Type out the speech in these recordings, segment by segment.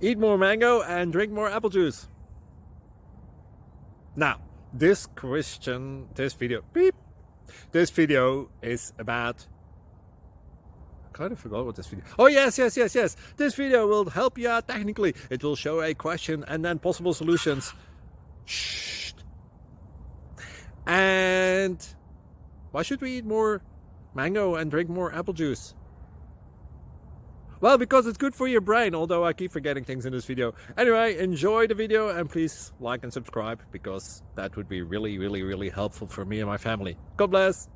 Eat more mango and drink more apple juice. Now, this video is about, I kind of forgot what this video. Oh, yes. This video will help you out technically. It will show a question and then possible solutions. Shh. And why should we eat more mango and drink more apple juice? Well, because it's good for your brain, although I keep forgetting things in this video. Anyway, enjoy the video and please like and subscribe, because that would be really helpful for me and my family. God bless!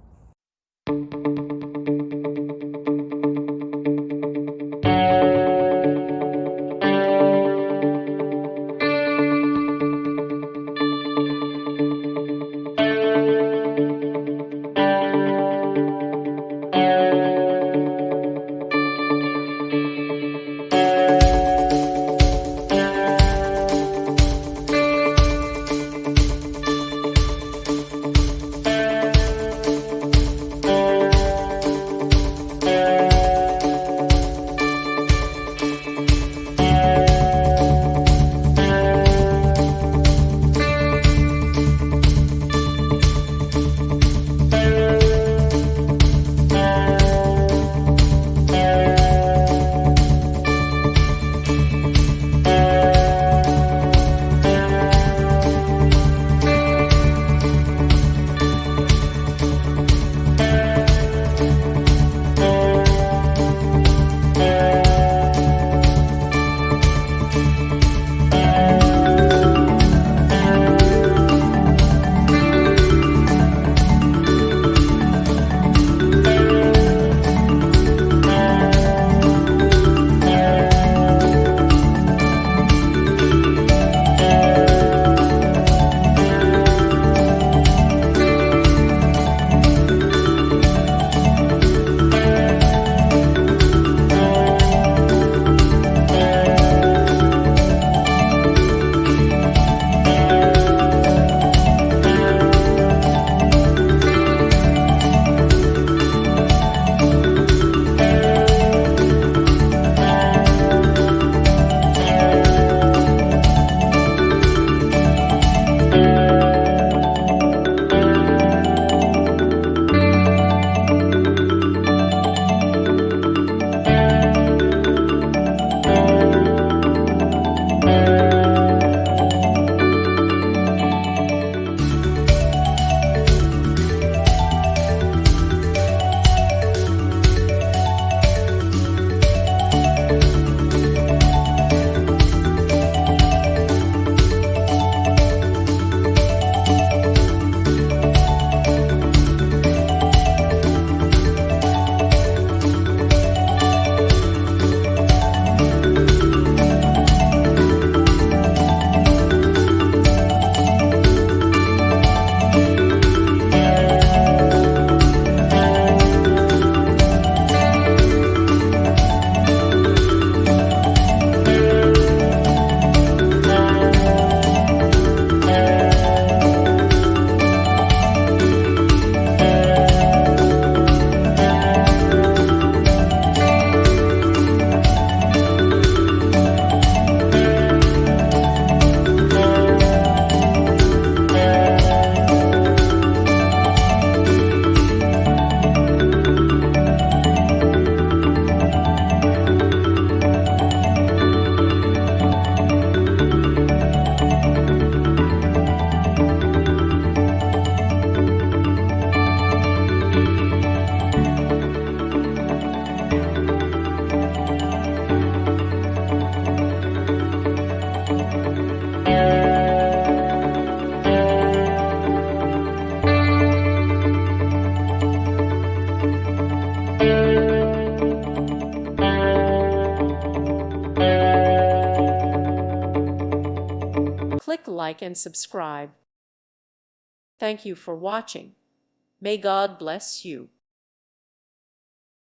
Click like and subscribe. Thank you for watching. May God bless you.